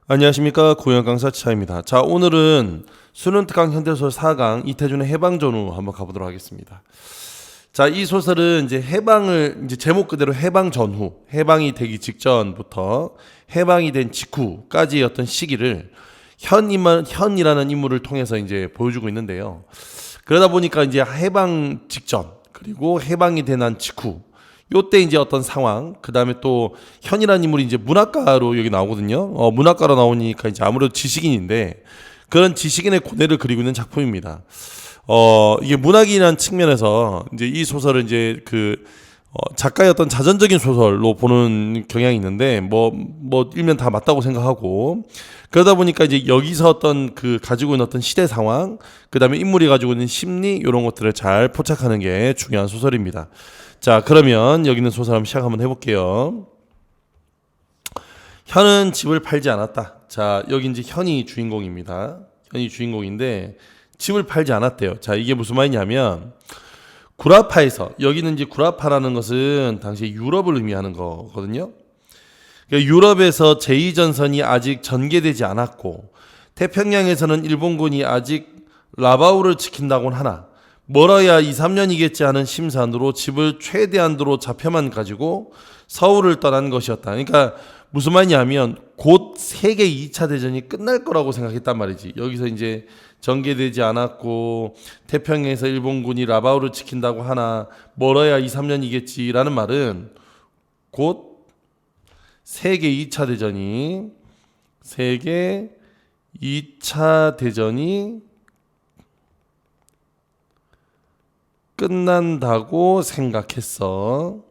안녕하십니까, 구형 강사 차입니다. 자, 오늘은 수능 특강 현대소설 4강 이태준의 해방전후 한번 가보도록 하겠습니다. 자, 이 소설은 이제 해방을 이제 제목 그대로 해방 전후, 해방이 되기 직전부터 해방이 된 직후까지의 어떤 시기를 현이라는 인물을 통해서 이제 보여주고 있는데요. 그러다 보니까 이제 해방 직전 그리고 해방이 된 한 직후 요때 이제 어떤 상황, 그 다음에 또 현이라는 인물이 이제 문학가로 여기 나오거든요. 문학가로 나오니까 이제 아무래도 지식인인데 그런 지식인의 고뇌를 그리고 있는 작품입니다. 이게 문학이라는 측면에서 이제 이 소설을 이제 작가의 어떤 자전적인 소설로 보는 경향이 있는데 뭐 일면 다 맞다고 생각하고, 그러다 보니까 이제 여기서 어떤 가지고 있는 어떤 시대 상황, 그 다음에 인물이 가지고 있는 심리 이런 것들을 잘 포착하는 게 중요한 소설입니다. 자, 그러면 여기 있는 소설 한번 시작 한번 해볼게요. 현은 집을 팔지 않았다. 자, 여기 이제 현이 주인공입니다. 현이 주인공인데 집을 팔지 않았대요. 자, 이게 무슨 말이냐면 구라파에서, 여기는 이제 구라파라는 것은 당시 유럽을 의미하는 거거든요. 그러니까 유럽에서 제2전선이 아직 전개되지 않았고 태평양에서는 일본군이 아직 라바우를 지킨다곤 하나 멀어야 2, 3년이겠지 하는 심산으로 집을 최대한도로 잡혀만 가지고 서울을 떠난 것이었다. 그러니까 무슨 말이냐면 곧 세계 2차 대전이 끝날 거라고 생각했단 말이지. 여기서 이제 전개되지 않았고 태평양에서 일본군이 라바우를 지킨다고 하나 멀어야 2, 3년이겠지라는 말은 곧 세계 2차 대전이 끝난다고 생각했어.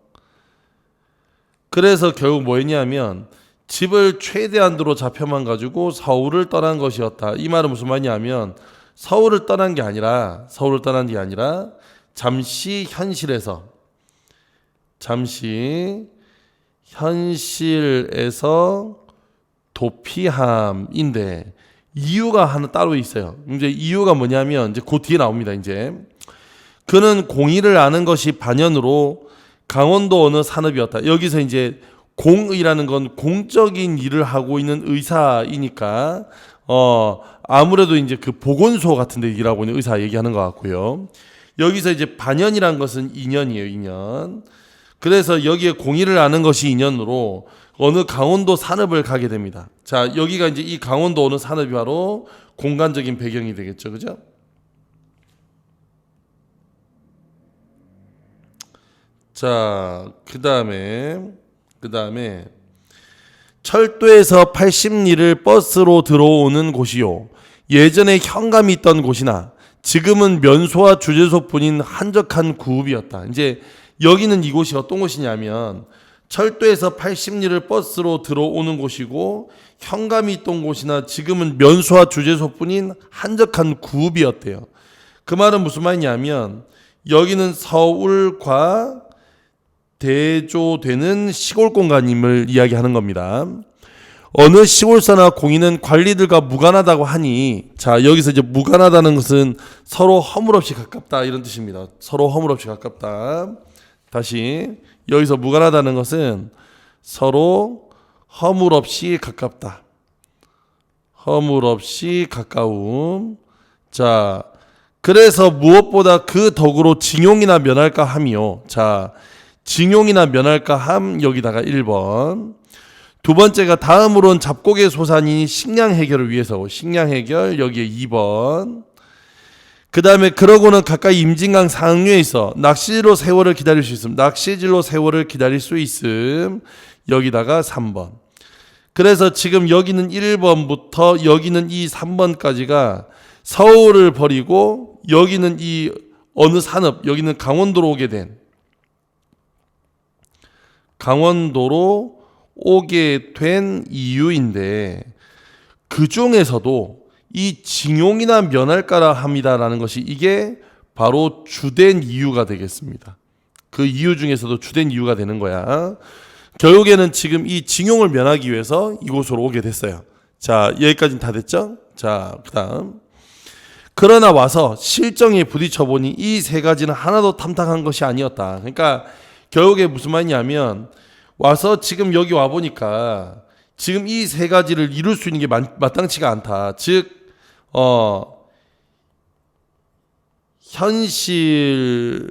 그래서 결국 뭐 했냐면 집을 최대한도로 잡혀만 가지고 서울을 떠난 것이었다. 이 말은 무슨 말이냐면 서울을 떠난 게 아니라 잠시 현실에서 도피함인데 이유가 하나 따로 있어요. 이제 이유가 뭐냐면 이제 그 뒤에 나옵니다. 이제 그는 공의를 아는 것이 반연으로 강원도 어느 산업이었다. 여기서 이제 공의라는 건 공적인 일을 하고 있는 의사이니까 아무래도 이제 보건소 같은 데 일하고 있는 의사 얘기하는 것 같고요. 여기서 이제 반연이란 것은 인연이에요, 인연. 그래서 여기에 공의를 아는 것이 인연으로 어느 강원도 산업을 가게 됩니다. 자, 여기가 이제 이 강원도 어느 산업이 바로 공간적인 배경이 되겠죠, 그죠? 자, 그 다음에 철도에서 80리를 버스로 들어오는 곳이요. 예전에 현감이 있던 곳이나 지금은 면소와 주재소뿐인 한적한 구읍이었다. 이제 여기는 이곳이 어떤 곳이냐면 철도에서 80리를 버스로 들어오는 곳이고 현감이 있던 곳이나 지금은 면소와 주재소뿐인 한적한 구읍이었대요. 그 말은 무슨 말이냐면 여기는 서울과 대조되는 시골 공간임을 이야기하는 겁니다. 어느 시골사나 공인은 관리들과 무관하다고 하니, 자, 여기서 이제 무관하다는 것은 서로 허물없이 가깝다 이런 뜻입니다. 서로 허물없이 가깝다. 다시 여기서 무관하다는 것은 서로 허물없이 가깝다. 허물없이 가까움. 자, 그래서 무엇보다 그 덕으로 징용이나 면할까 함이요. 자, 징용이나 면할까 함 여기다가 1번. 두 번째가 다음으론 잡곡의 소산이 식량 해결을 위해서 식량 해결 여기에 2번. 그 다음에 그러고는 가까이 임진강 상류에 있어 낚시질로 세월을 기다릴 수 있음. 낚시질로 세월을 기다릴 수 있음. 여기다가 3번. 그래서 지금 여기는 1번부터 여기는 이 3번까지가 서울을 버리고 여기는 이 어느 산업, 여기는 강원도로 오게 된 이유인데 그 중에서도 이 징용이나 면할까라 합니다라는 것이 이게 바로 주된 이유가 되겠습니다. 그 이유 중에서도 주된 이유가 되는 거야. 결국에는 지금 이 징용을 면하기 위해서 이곳으로 오게 됐어요. 자, 여기까지는 다 됐죠? 자, 그 다음. 그러나 와서 실정에 부딪혀보니 이 세 가지는 하나도 탐탁한 것이 아니었다. 그러니까 결국에 무슨 말이냐면 와서 지금 여기 와보니까 지금 이 세 가지를 이룰 수 있는 게 마땅치가 않다. 즉 현실이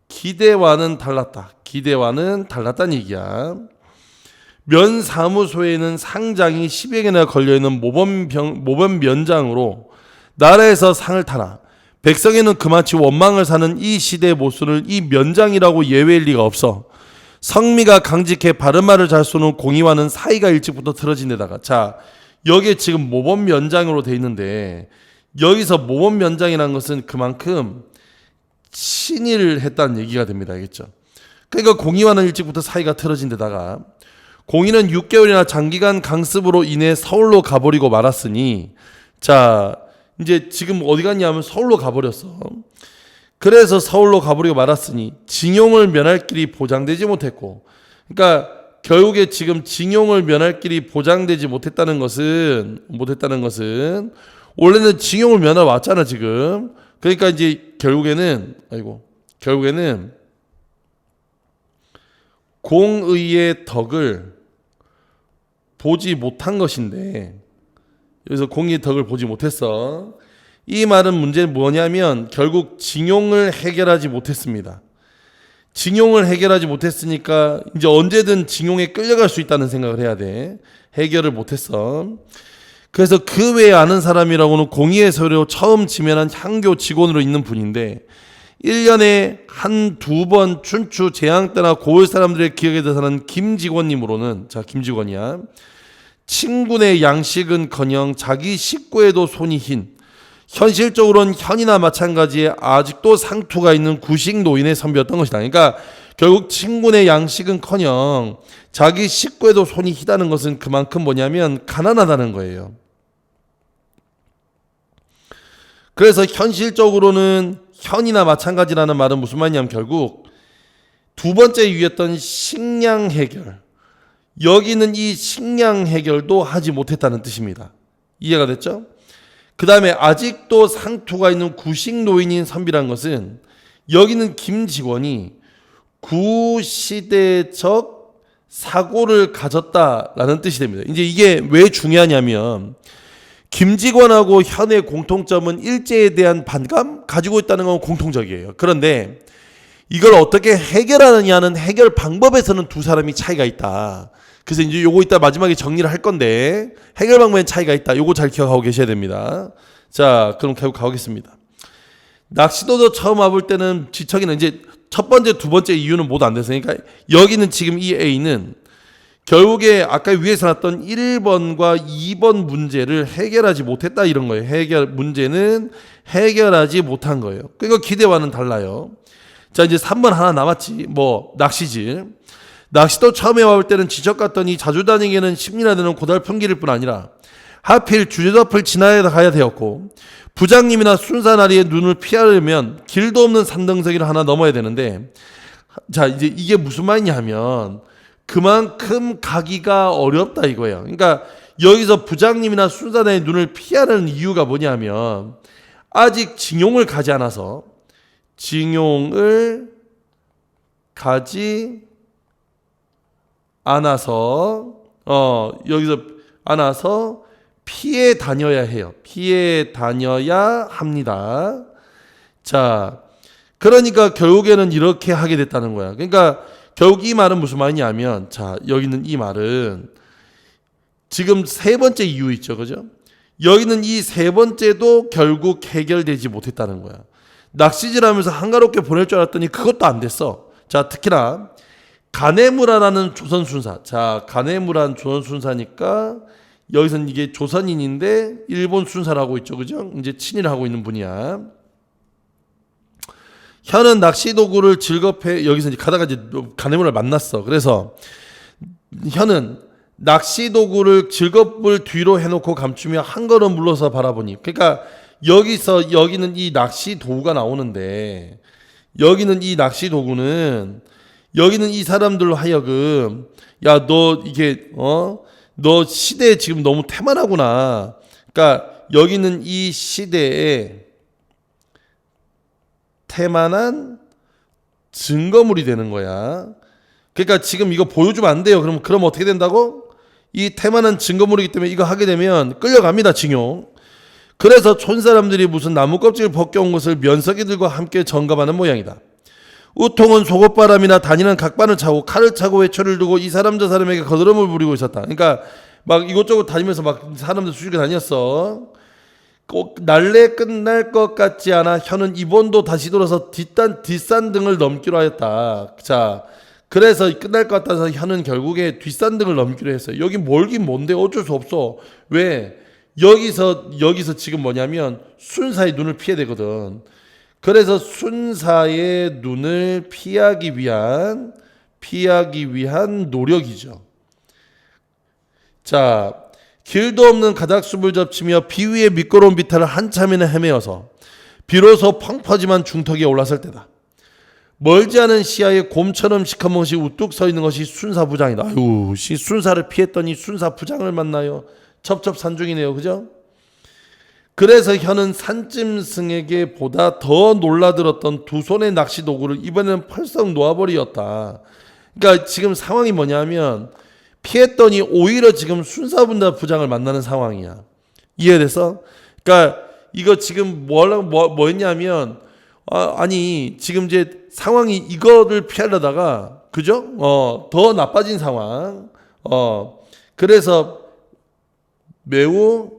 기대와는 달랐다. 기대와는 달랐다는 얘기야. 면 사무소에는 상장이 10여 개나 걸려있는 모범 면장으로 나라에서 상을 타나 백성에는 그만치 원망을 사는 이 시대의 모순을 이 면장이라고 예외일 리가 없어. 성미가 강직해 바른 말을 잘 쏘는 공의와는 사이가 일찍부터 틀어진 데다가, 자, 여기에 지금 모범 면장으로 돼 있는데, 여기서 모범 면장이라는 것은 그만큼 친일을 했다는 얘기가 됩니다. 알겠죠? 그러니까 공의와는 일찍부터 사이가 틀어진 데다가, 공의는 6개월이나 장기간 강습으로 인해 서울로 가버리고 말았으니, 자, 이제 지금 어디 갔냐면 서울로 가버렸어. 그래서 서울로 가버리고 말았으니 징용을 면할 길이 보장되지 못했고, 그러니까 결국에 지금 징용을 면할 길이 보장되지 못했다는 것은 원래는 징용을 면하 왔잖아 지금. 그러니까 이제 결국에는 공의의 덕을 보지 못한 것인데, 여기서 공의의 덕을 보지 못했어. 이 말은 문제는 뭐냐면 결국 징용을 해결하지 못했습니다. 징용을 해결하지 못했으니까 이제 언제든 징용에 끌려갈 수 있다는 생각을 해야 돼. 해결을 못했어. 그래서 그 외에 아는 사람이라고는 공의의 서류 처음 지면한 향교 직원으로 있는 분인데 1년에 한두 번 춘추 재앙 때나 고을 사람들의 기억에 대해서는 김직원님으로는, 자, 김직원이야, 친군의 양식은커녕 자기 식구에도 손이 흰, 현실적으로는 현이나 마찬가지에 아직도 상투가 있는 구식 노인의 선비였던 것이다. 그러니까 결국 친군의 양식은커녕 자기 식구에도 손이 희다는 것은 그만큼 뭐냐면 가난하다는 거예요. 그래서 현실적으로는 현이나 마찬가지라는 말은 무슨 말이냐면 결국 두 번째 이유였던 식량 해결, 여기는 이 식량 해결도 하지 못했다는 뜻입니다. 이해가 됐죠? 그 다음에 아직도 상투가 있는 구식 노인인 선비란 것은 여기는 김직원이 구시대적 사고를 가졌다라는 뜻이 됩니다. 이제 이게 왜 중요하냐면 김직원하고 현의 공통점은 일제에 대한 반감 가지고 있다는 건 공통적이에요. 그런데 이걸 어떻게 해결하느냐는 해결 방법에서는 두 사람이 차이가 있다. 그래서 이제 요거 이따 마지막에 정리를 할 건데 해결 방법엔 차이가 있다. 요거 잘 기억하고 계셔야 됩니다. 자, 그럼 계속 가보겠습니다. 낚시도도 처음 와볼 때는 지척이는 이제 첫 번째, 두 번째 이유는 모두 안 됐으니까 여기는 지금 이 A는 결국에 아까 위에서 나왔던 1번과 2번 문제를 해결하지 못했다 이런 거예요. 문제는 해결하지 못한 거예요. 그러니까 기대와는 달라요. 자, 이제 3번 하나 남았지. 뭐 낚시질. 낚시도 처음에 와볼 때는 지적 같더니 자주 다니기에는 10리나 되는 고달픈 길일 뿐 아니라 하필 주저덮을 지나야 가야 되었고 부장님이나 순사나리의 눈을 피하려면 길도 없는 산등석이를 하나 넘어야 되는데, 자, 이제 이게 무슨 말이냐 하면 그만큼 가기가 어렵다 이거예요. 그러니까 여기서 부장님이나 순사나리의 눈을 피하는 이유가 뭐냐면 아직 징용을 가지 않아서 여기서 안아서 피해 다녀야 해요. 피해 다녀야 합니다. 자, 그러니까 결국에는 이렇게 하게 됐다는 거야. 그러니까 결국 이 말은 무슨 말이냐면, 자, 여기는 이 말은 지금 세 번째 이유 있죠, 그죠? 여기는 이 세 번째도 결국 해결되지 못했다는 거야. 낚시질하면서 한가롭게 보낼 줄 알았더니 그것도 안 됐어. 자, 특히나 가네무라라는 조선 순사. 자, 가네무라는 조선 순사니까 여기서는 이게 조선인인데 일본 순사를 하고 있죠, 그죠? 이제 친일을 하고 있는 분이야. 현은 낚시 도구를 즐겁해, 여기서 이제 가다가 이제 가네무라를 만났어. 그래서 현은 낚시 도구를 즐겁을 뒤로 해놓고 감추며 한 걸음 물러서 바라보니, 그러니까 여기는 이 낚시 도구가 나오는데, 여기는 이 낚시 도구는 여기는 이 사람들로 하여금, 야, 너 이게 너 시대에 지금 너무 태만하구나. 그러니까 여기는 이 시대에 태만한 증거물이 되는 거야. 그러니까 지금 이거 보여주면 안 돼요. 그럼 어떻게 된다고? 이 태만한 증거물이기 때문에 이거 하게 되면 끌려갑니다. 징용. 그래서 촌사람들이 무슨 나무 껍질을 벗겨온 것을 면석이들과 함께 전감하는 모양이다. 우통은 속옷바람이나 다니는 각반을 차고 칼을 차고 외초를 두고 이 사람 저 사람에게 거드름을 부리고 있었다. 그러니까 막 이곳저곳 다니면서 막 사람들 수주게 다녔어. 꼭 날래 끝날 것 같지 않아 혀는 이번도 다시 돌아서 뒷산등을 넘기로 하였다. 자, 그래서 끝날 것 같아서 혀는 결국에 뒷산등을 넘기로 했어요. 여기 멀긴 뭔데 어쩔 수 없어. 왜? 여기서 지금 뭐냐면 순사의 눈을 피해야 되거든. 그래서 순사의 눈을 피하기 위한 노력이죠. 자, 길도 없는 가닥숲을 접치며 비위의 미끄러운 비탈을 한참이나 헤매어서 비로소 펑퍼짐한 중턱에 올랐을 때다. 멀지 않은 시야에 곰처럼 시커먼 것이 우뚝 서 있는 것이 순사부장이다. 아유, 순사를 피했더니 순사부장을 만나요. 첩첩산중이네요. 그죠? 그래서 혀는 산짐승에게 보다 더 놀라들었던 두 손의 낚시 도구를 이번에는 펄썩 놓아버리었다. 그러니까 지금 상황이 뭐냐면 피했더니 오히려 지금 순사부장을 만나는 상황이야. 이해돼서? 그러니까 이거 지금 뭐였냐면 아니 지금 이제 상황이 이거를 피하려다가 그죠? 더 나빠진 상황. 그래서 매우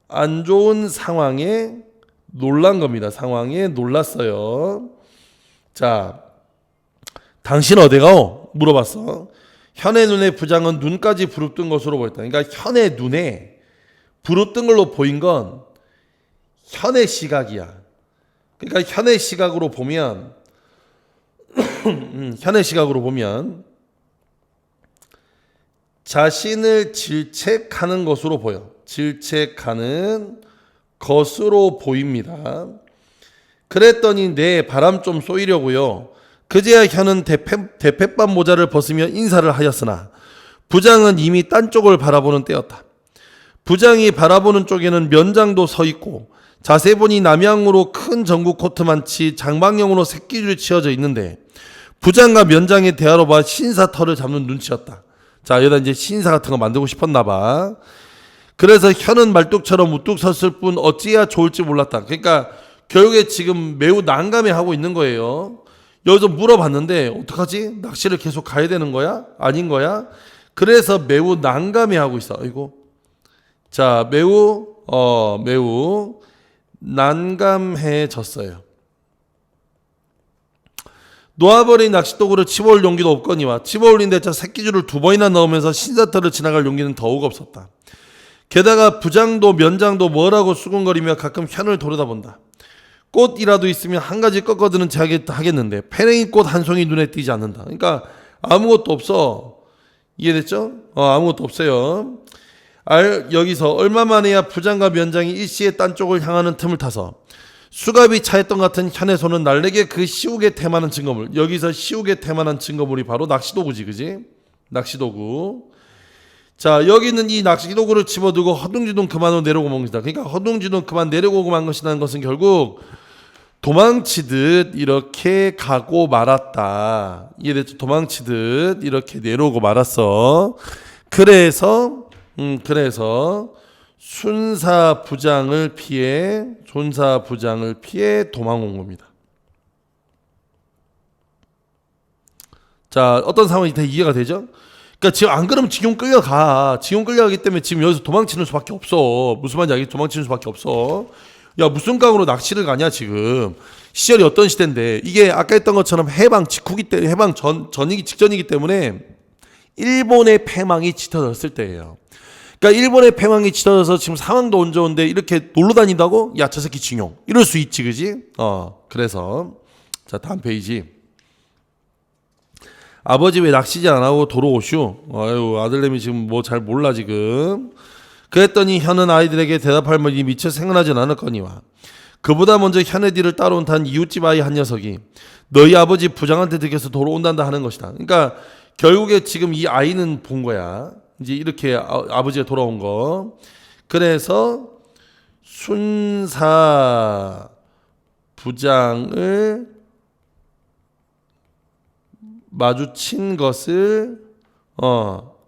안 좋은 상황에 놀란 겁니다. 상황에 놀랐어요. 자, 당신 어디가오? 물어봤어. 현의 눈의 부장은 눈까지 부릅뜬 것으로 보였다. 그러니까 현의 눈에 부릅뜬 걸로 보인 건 현의 시각이야. 그러니까 현의 시각으로 보면 자신을 질책하는 것으로 보여. 질책하는 것으로 보입니다. 그랬더니 내 바람 좀 쏘이려고요. 그제야 혀는 대패밥 모자를 벗으며 인사를 하였으나 부장은 이미 딴 쪽을 바라보는 때였다. 부장이 바라보는 쪽에는 면장도 서 있고 자세히 보니 남향으로 큰 전국 코트만치 장방형으로 새끼줄이 치어져 있는데 부장과 면장의 대화로 봐 신사 털을 잡는 눈치였다. 자, 여기다 이제 신사 같은 거 만들고 싶었나 봐. 그래서 혀는 말뚝처럼 우뚝 섰을 뿐 어찌해야 좋을지 몰랐다. 그러니까 결국에 지금 매우 난감해하고 있는 거예요. 여기서 물어봤는데 어떡하지? 낚시를 계속 가야 되는 거야? 아닌 거야? 그래서 매우 난감해하고 있어. 이거. 자, 매우 난감해졌어요. 놓아버린 낚싯도구를 집어올 용기도 없거니와 집어올린 데차 새끼줄을 2번이나 넣으면서 신사터를 지나갈 용기는 더욱 없었다. 게다가 부장도 면장도 뭐라고 수군거리며 가끔 현을 돌아다본다. 꽃이라도 있으면 한 가지 꺾어드는 체 하겠는데 페랭이 꽃 한 송이 눈에 띄지 않는다. 그러니까 아무것도 없어. 이해됐죠? 아무것도 없어요. 여기서 얼마 만에야 부장과 면장이 일시에 딴 쪽을 향하는 틈을 타서 수갑이 차였던 같은 현의 손은 날래게 그 시욱에 태만한 증거물. 여기서 시욱에 태만한 증거물이 바로 낚시도구지, 그지? 낚시도구. 자, 여기 있는 이 낚시도구를 집어두고 허둥지둥 그만으로 내려오고 만 것이다. 그러니까 허둥지둥 그만 내려오고 만 것이라는 것은 결국 도망치듯 이렇게 가고 말았다. 이해됐죠? 도망치듯 이렇게 내려오고 말았어. 그래서 손사 부장을 피해 도망온 겁니다. 자, 어떤 상황이 다 이해가 되죠? 그러니까 지금 안 그러면 지금 끌려가. 지금 끌려가기 때문에 지금 여기서 도망치는 수밖에 없어. 무슨 말인지 알겠지? 도망치는 수밖에 없어. 야, 무슨 강으로 낚시를 가냐 지금. 시절이 어떤 시대인데 이게 아까 했던 것처럼 해방 직후기 때 해방 전이기 직전이기 때문에 일본의 패망이 짙어졌을 때예요. 그러니까 일본의 패망이 짙어져서 지금 상황도 안 좋은데 이렇게 놀러 다닌다고? 야, 저 새끼 징용. 이럴 수 있지, 그지? 그래서 자, 다음 페이지. 아버지 왜 낚시질 안 하고 도로 오슈? 아유, 아들내미 지금 뭐 잘 몰라 지금. 그랬더니 현은 아이들에게 대답할 말이 미처 생각나진 않았거니와 그보다 먼저 현의 뒤를 따라온 단 이웃집 아이 한 녀석이 너희 아버지 부장한테 들켜서 도로 온단다 하는 것이다. 그러니까 결국에 지금 이 아이는 본 거야. 이제 이렇게 아버지가 돌아온 거. 그래서 순사 부장을 마주친 것을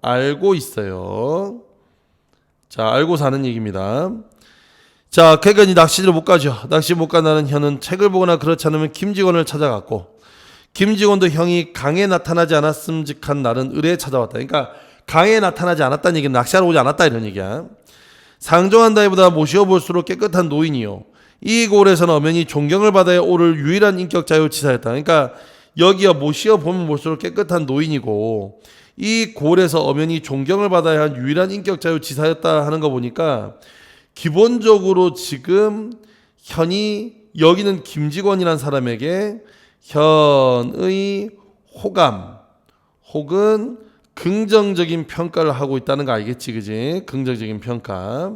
알고 있어요. 자, 알고 사는 얘기입니다. 자, 그러니까 이 낚시를 못 가죠. 낚시 못 간다는 현은 책을 보거나 그렇지 않으면 김직원을 찾아갔고, 김직원도 형이 강에 나타나지 않았음직한 날은 을에 찾아왔다. 그러니까 강에 나타나지 않았다는 얘기는 낚시하러 오지 않았다 이런 얘기야. 상정한다기보다 모시어 볼수록 깨끗한 노인이요. 이 골에서는 엄연히 존경을 받아야 오를 유일한 인격자요 지사였다. 그러니까 여기야 모시어 보면 볼수록 깨끗한 노인이고, 이 골에서 엄연히 존경을 받아야 한 유일한 인격자요 지사였다 하는 거 보니까 기본적으로 지금 현이 여기는 김직원이라는 사람에게 현의 호감 혹은 긍정적인 평가를 하고 있다는 거 알겠지, 그지? 긍정적인 평가.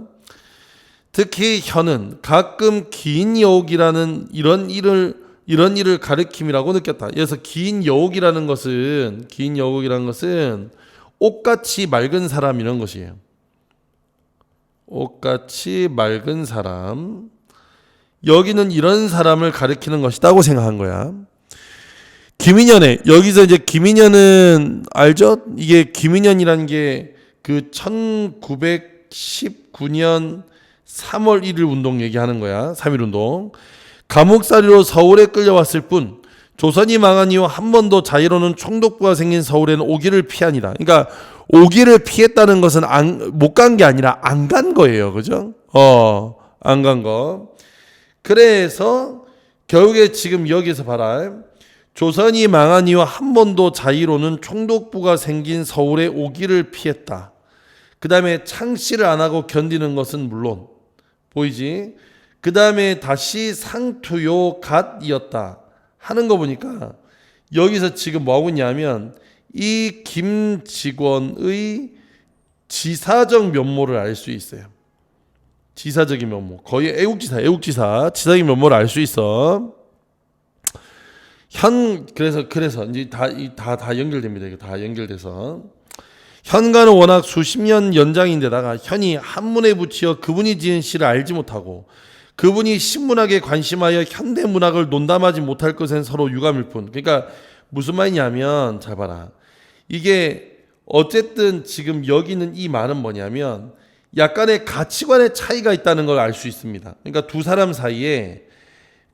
특히 현은 가끔 긴 여옥이라는 이런 일을 가리킴이라고 느꼈다. 그래서 긴 여옥이라는 것은 옷같이 맑은 사람 이런 것이에요. 옷같이 맑은 사람. 여기는 이런 사람을 가리키는 것이다고 생각한 거야. 김인현의 여기서 이제 김인현은 알죠? 이게 김인현이라는 게 그 1919년 3월 1일 운동 얘기하는 거야. 3.1 운동. 감옥살이로 서울에 끌려왔을 뿐 조선이 망한 이후 한 번도 자유로는 총독부가 생긴 서울에는 오기를 피하니라. 그러니까 오기를 피했다는 것은 못 간 게 아니라 안 간 거예요. 그죠? 안 간 거. 그래서 결국에 지금 여기서 봐라. 조선이 망한 이후 한 번도 자유로는 총독부가 생긴 서울에 오기를 피했다. 그 다음에 창씨를 안 하고 견디는 것은 물론 보이지? 그 다음에 다시 상투요 갓이었다 하는 거 보니까 여기서 지금 뭐하고 있냐면 이 김직원의 지사적 면모를 알 수 있어요. 지사적인 면모. 거의 애국지사. 지사적인 면모를 알 수 있어. 그래서 이제 다 연결됩니다. 이거 다 연결돼서. 현가는 워낙 수십 년 연장인데다가 현이 한문에 붙여 그분이 지은 시를 알지 못하고 그분이 신문학에 관심하여 현대문학을 논담하지 못할 것엔 서로 유감일 뿐. 그러니까 무슨 말이냐면 잘 봐라. 이게 어쨌든 지금 여기는 이 말은 뭐냐면 약간의 가치관의 차이가 있다는 걸 알 수 있습니다. 그러니까 두 사람 사이에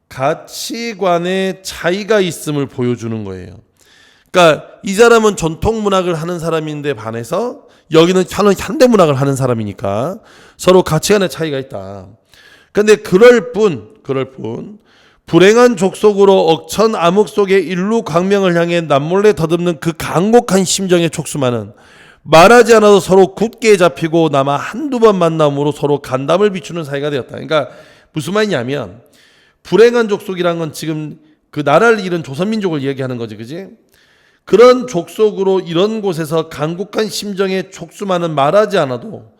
가치관의 차이가 있음을 보여주는 거예요. 그러니까 이 사람은 전통문학을 하는 사람인데 반해서 여기는 현대문학을 하는 사람이니까 서로 가치관의 차이가 있다. 근데 그럴 뿐 불행한 족속으로 억천 암흑 속의 일루 광명을 향해 남몰래 더듬는 그 강곡한 심정의 촉수만은 말하지 않아도 서로 굳게 잡히고 남아 한두 번 만남으로 서로 간담을 비추는 사이가 되었다. 그러니까 무슨 말이냐면 불행한 족속이란 건 지금 그 나라를 잃은 조선민족을 얘기하는 거지, 그지? 그런 족속으로 이런 곳에서 강국한 심정의 촉수만은 말하지 않아도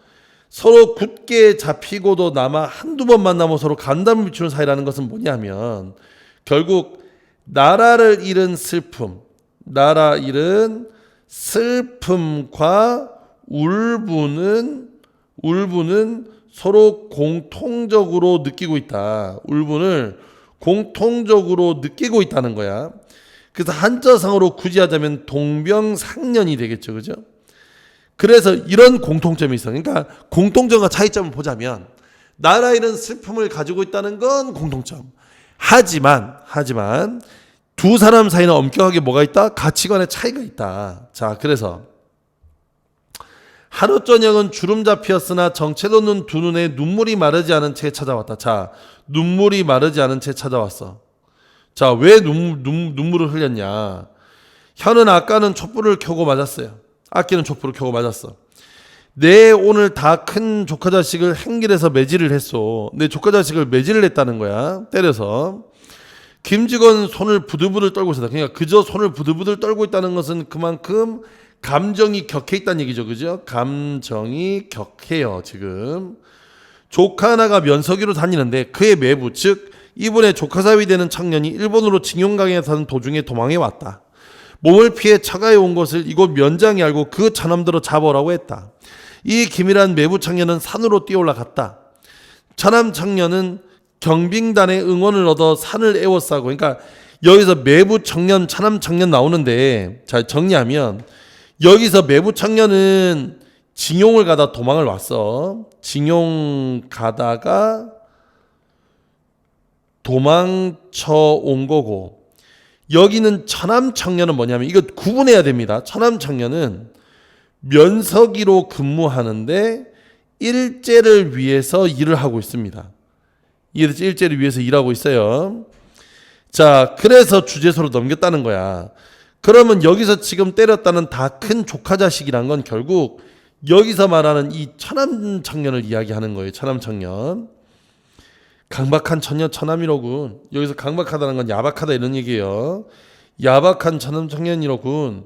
서로 굳게 잡히고도 남아 한두 번 만나면 서로 간담을 비추는 사이라는 것은 뭐냐면 결국 나라를 잃은 슬픔과 울분은 서로 공통적으로 느끼고 있다. 울분을 공통적으로 느끼고 있다는 거야. 그래서 한자상으로 굳이 하자면 동병상련이 되겠죠. 그죠? 그래서 이런 공통점이 있어. 그러니까 공통점과 차이점을 보자면 나라 잃은 슬픔을 가지고 있다는 건 공통점. 하지만 두 사람 사이는 엄격하게 뭐가 있다? 가치관의 차이가 있다. 자, 그래서 하루 저녁은 주름 잡히었으나 정체놓는 두 눈에 눈물이 마르지 않은 채 찾아왔다. 자, 눈물이 마르지 않은 채 찾아왔어. 자, 왜 눈물을 흘렸냐? 현은 아까는 촛불을 켜고 맞았어요. 아끼는 촛불을 켜고 맞았어. 내 오늘 다 큰 조카 자식을 행길에서 매질을 했어. 내 조카 자식을 매질을 했다는 거야. 때려서. 김직원 손을 부들부들 떨고 있었다. 그러니까 그저 손을 부들부들 떨고 있다는 것은 그만큼 감정이 격해 있다는 얘기죠. 그죠? 감정이 격해요. 지금. 조카 하나가 면서기로 다니는데 그의 매부 즉 이분의 조카사위 되는 청년이 일본으로 징용강에 사는 도중에 도망해 왔다. 몸을 피해 처가에 온 것을 이곳 면장이 알고 그 처남들어 잡아오라고 했다. 이 기밀한 매부 청년은 산으로 뛰어올라갔다. 처남 청년은 경빙단의 응원을 얻어 산을 에워싸고, 그러니까 여기서 매부 청년, 차남 청년 나오는데 자 정리하면 여기서 매부 청년은 징용을 가다 도망을 왔어. 징용 가다가 도망쳐 온 거고, 여기는 처남 청년은 뭐냐면 이거 구분해야 됩니다. 처남 청년은 면석이로 근무하는데 일제를 위해서 일을 하고 있습니다. 이해됐죠? 일제를 위해서 일하고 있어요. 자, 그래서 주재소로 넘겼다는 거야. 그러면 여기서 지금 때렸다는 다 큰 조카 자식이란 건 결국 여기서 말하는 이 처남 청년을 이야기하는 거예요. 처남 청년. 강박한 처녀 처남이로군. 여기서 강박하다는 건 야박하다 이런 얘기예요. 야박한 처남 청년이로군.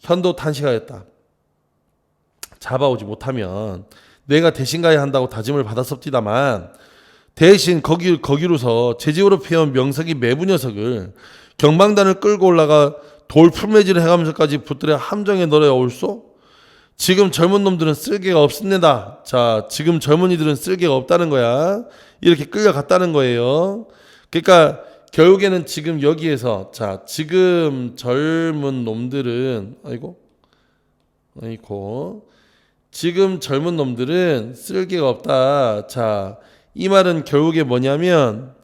현도 탄식하였다. 잡아오지 못하면 내가 대신 가야 한다고 다짐을 받았었디다만 대신 거기로서 제지호로 피해온 명석이 매부 녀석을 경방단을 끌고 올라가 돌 풀매질을 해가면서까지 붙들어 함정에 넣어야 올소? 지금 젊은 놈들은 쓸개가 없습니다. 자, 지금 젊은이들은 쓸개가 없다는 거야. 이렇게 끌려갔다는 거예요. 그러니까 결국에는 지금 여기에서 자, 지금 젊은 놈들은 아이고 지금 젊은 놈들은 쓸개가 없다. 자, 이 말은 결국에 뭐냐면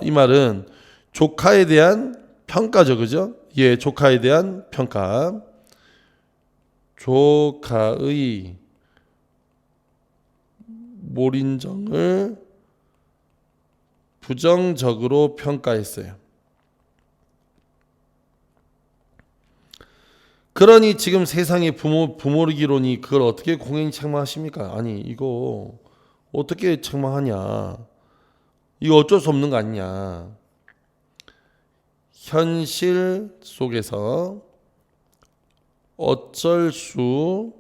이 말은 조카에 대한 평가죠. 그죠? 예, 조카에 대한 평가. 조카의 몰인정을 부정적으로 평가했어요. 그러니 지금 세상의 부모르기론이 그걸 어떻게 공연히 책망하십니까? 아니 이거 어떻게 책망하냐? 이거 어쩔 수 없는 거 아니냐? 현실 속에서 어쩔 수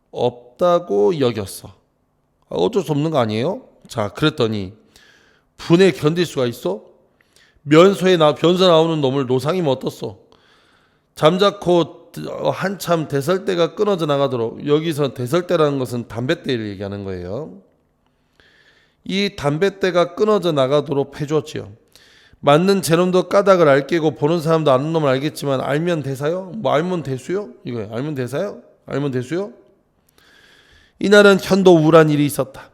없다고 여겼어. 어쩔 수 없는 거 아니에요? 자, 그랬더니 분에 견딜 수가 있어? 변소 나오는 놈을 노상이면 어떻소? 잠자코 한참 대설대가 끊어져 나가도록, 여기서 대설대라는 것은 담뱃대를 얘기하는 거예요. 이 담뱃대가 끊어져 나가도록 해주었지요. 맞는 제놈도 까닭을 알게고 보는 사람도 아는 놈을 알겠지만 알면 대사요? 뭐 알면 대수요? 이거예요. 알면 대사요? 알면 대수요? 이날은 현도 우울한 일이 있었다.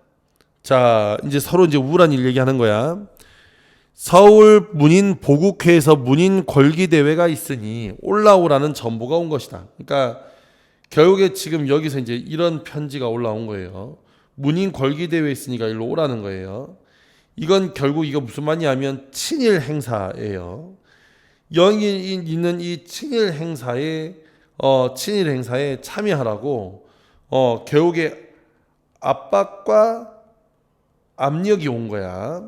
자, 이제 서로 이제 우울한 일 얘기하는 거야. 서울 문인 보국회에서 문인 걸기 대회가 있으니 올라오라는 전보가 온 것이다. 그러니까 결국에 지금 여기서 이제 이런 편지가 올라온 거예요. 문인 걸기 대회 있으니까 일로 오라는 거예요. 이건 결국 이거 무슨 말이냐면 친일 행사예요. 여기 있는 이 친일 행사에 참여하라고 결국에 압박과 압력이 온 거야.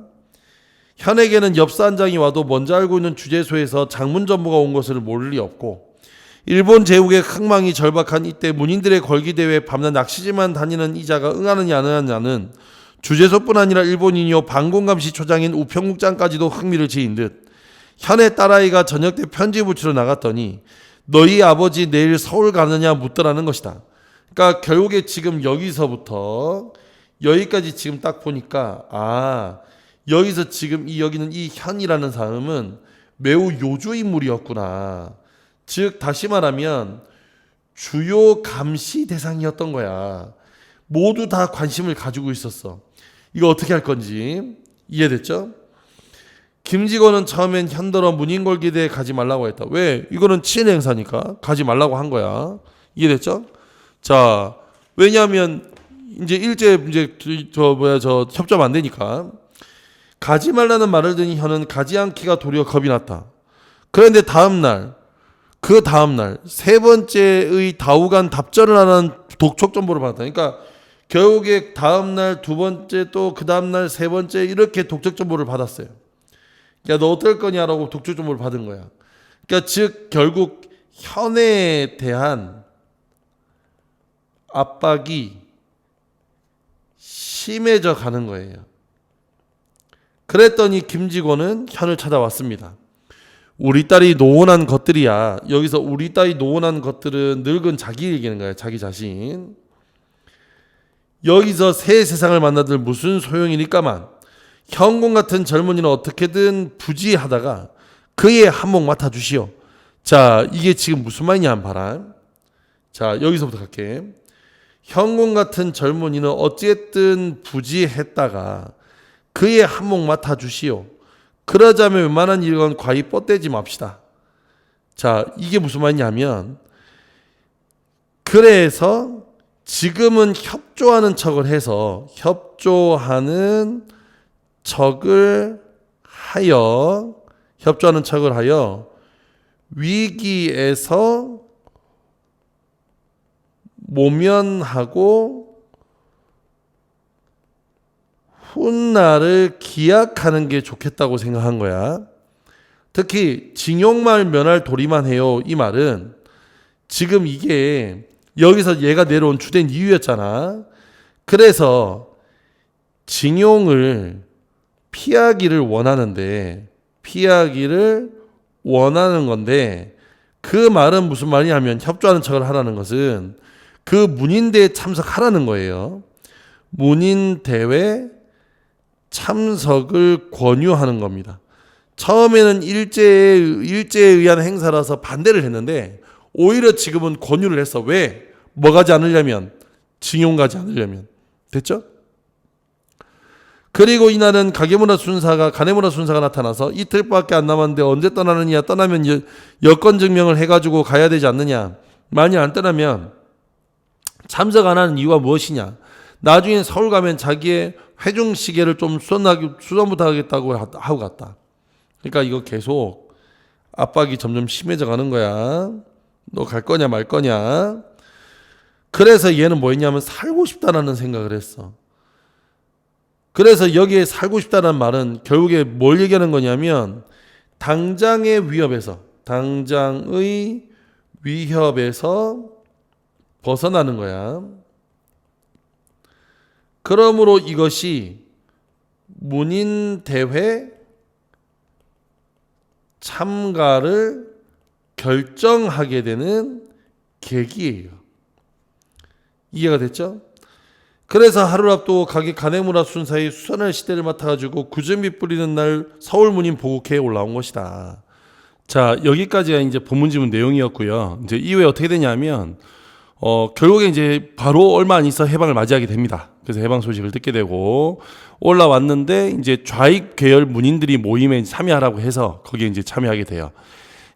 현에게는 엽산장이 와도 먼저 알고 있는 주재소에서 장문전보가 온 것을 모를 리 없고, 일본 제국의 흥망이 절박한 이때 문인들의 걸기대회에 밤낮 낚시질만 다니는 이자가 응하느냐 안 응하느냐는 주재소뿐 아니라 일본인이요 방공감시 초장인 우평국장까지도 흥미를 지인 듯, 현의 딸아이가 저녁 때 편지 붙이러 나갔더니 너희 아버지 내일 서울 가느냐 묻더라는 것이다. 그러니까 결국에 지금 여기서부터 여기까지 지금 딱 보니까 여기서 지금 여기는 이 현이라는 사람은 매우 요주 인물이었구나. 즉 다시 말하면 주요 감시 대상이었던 거야. 모두 다 관심을 가지고 있었어. 이거 어떻게 할 건지 이해됐죠? 김직원은 처음엔 현더러 문인걸기대에 가지 말라고 했다. 왜? 이거는 친일 행사니까 가지 말라고 한 거야. 이해됐죠? 자, 왜냐하면 이제 협조하면 안 되니까. 가지 말라는 말을 듣니 현은 가지 않기가 도리어 겁이 났다. 그런데 그 다음날 세 번째의 다우간 답절을 하는 독촉 정보를 받았다. 그러니까 결국에 다음날 두 번째 또 그 다음날 세 번째 이렇게 독촉 정보를 받았어요. 야, 너 어떨 거냐라고 독촉 정보를 받은 거야. 그러니까 즉 결국 현에 대한 압박이 심해져 가는 거예요. 그랬더니 김직원은 현을 찾아왔습니다. 우리 딸이 노혼한 것들이야. 여기서 우리 딸이 노혼한 것들은 늙은 자기 얘기하는 거야. 자기 자신. 여기서 새 세상을 만나들 무슨 소용이니까만 현공 같은 젊은이는 어떻게든 부지하다가 그의 한몫 맡아주시오. 자, 이게 지금 무슨 말이냐 한 바람. 자, 여기서부터 갈게. 현공 같은 젊은이는 어쨌든 부지했다가 그의 한몫 맡아주시오. 그러자면 웬만한 일건 과히 뻗대지 맙시다. 자, 이게 무슨 말이냐면, 그래서 지금은 협조하는 척을 해서 협조하는 척을 하여 위기에서 모면하고 훗날을 기약하는 게 좋겠다고 생각한 거야. 특히 징용말 면할 도리만 해요. 이 말은 지금 이게 여기서 얘가 내려온 주된 이유였잖아. 그래서 징용을 피하기를 원하는 건데 그 말은 무슨 말이냐면 협조하는 척을 하라는 것은 그 문인대에 참석하라는 거예요. 문인대회 참석을 권유하는 겁니다. 처음에는 일제에 의한 행사라서 반대를 했는데 오히려 지금은 권유를 했어. 왜? 뭐 가지 않으려면? 징용 가지 않으려면. 됐죠? 그리고 이날은 가네무라 순사가 나타나서 이틀밖에 안 남았는데 언제 떠나느냐. 떠나면 여권 증명을 해가지고 가야 되지 않느냐. 만약 안 떠나면 참석 안 하는 이유가 무엇이냐. 나중에 서울 가면 자기의 회중시계를 좀 수선부터 하겠다고 하고 갔다. 그러니까 이거 계속 압박이 점점 심해져 가는 거야. 너 갈 거냐 말 거냐. 그래서 얘는 뭐 했냐면 살고 싶다라는 생각을 했어. 그래서 여기에 살고 싶다는 말은 결국에 뭘 얘기하는 거냐면 당장의 위협에서 벗어나는 거야. 그러므로 이것이 문인대회 참가를 결정하게 되는 계기예요. 이해가 됐죠? 그래서 하루를 앞두고 가네무라 순사의 수선할 시대를 맡아가지고 구준비 뿌리는 날 서울 문인 보국회에 올라온 것이다. 자, 여기까지가 이제 본문지문 내용이었고요. 이제 이후에 어떻게 되냐면 결국에 이제 바로 얼마 안 있어 해방을 맞이하게 됩니다. 그래서 해방 소식을 듣게 되고 올라왔는데 이제 좌익 계열 문인들이 모임에 참여하라고 해서 거기에 이제 참여하게 돼요.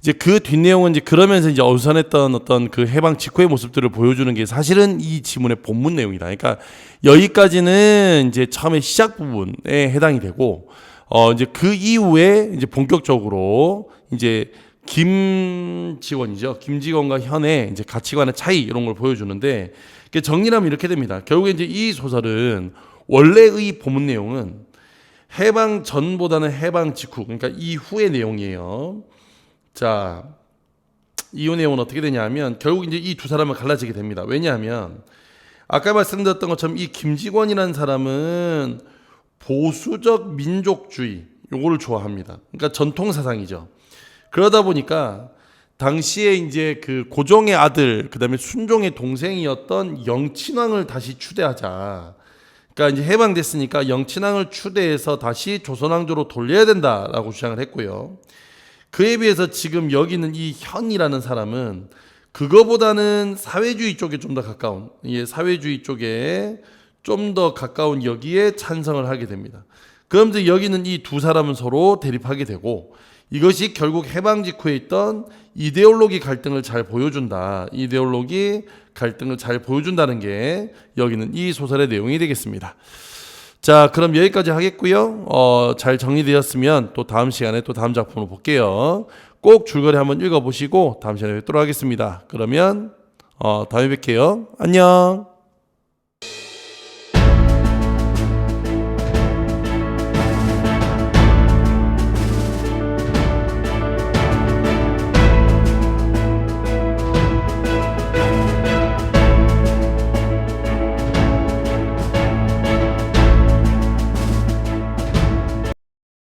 이제 그 뒷내용은 이제 그러면서 이제 어수선했던 어떤 그 해방 직후의 모습들을 보여주는 게 사실은 이 지문의 본문 내용이다. 그러니까 여기까지는 이제 처음에 시작 부분에 해당이 되고 이제 그 이후에 이제 본격적으로 이제 김직원과 현의 이제 가치관의 차이 이런 걸 보여주는데 정리하면 이렇게 됩니다. 결국에 이제 이 소설은 원래의 본문 내용은 해방 전보다는 해방 직후, 그러니까 이후의 내용이에요. 자, 이후 내용은 어떻게 되냐면 결국 이제 이 두 사람은 갈라지게 됩니다. 왜냐하면 아까 말씀드렸던 것처럼 이 김직원이라는 사람은 보수적 민족주의 요거를 좋아합니다. 그러니까 전통 사상이죠. 그러다 보니까 당시에 이제 그 고종의 아들, 그다음에 순종의 동생이었던 영친왕을 다시 추대하자. 그러니까 이제 해방됐으니까 영친왕을 추대해서 다시 조선왕조로 돌려야 된다라고 주장을 했고요. 그에 비해서 지금 여기 있는 이 현이라는 사람은 그거보다는 사회주의 쪽에 좀 더 가까운, 사회주의 쪽에 좀 더 가까운 여기에 찬성을 하게 됩니다. 그럼 여기는 이 두 사람은 서로 대립하게 되고 이것이 결국 해방 직후에 있던 이데올로기 갈등을 잘 보여준다. 이데올로기 갈등을 잘 보여준다는 게 여기는 이 소설의 내용이 되겠습니다. 자, 그럼 여기까지 하겠고요. 잘 정리되었으면 또 다음 시간에 또 다음 작품으로 볼게요. 꼭 줄거리 한번 읽어보시고 다음 시간에 뵙도록 하겠습니다. 그러면 다음에 뵐게요. 안녕.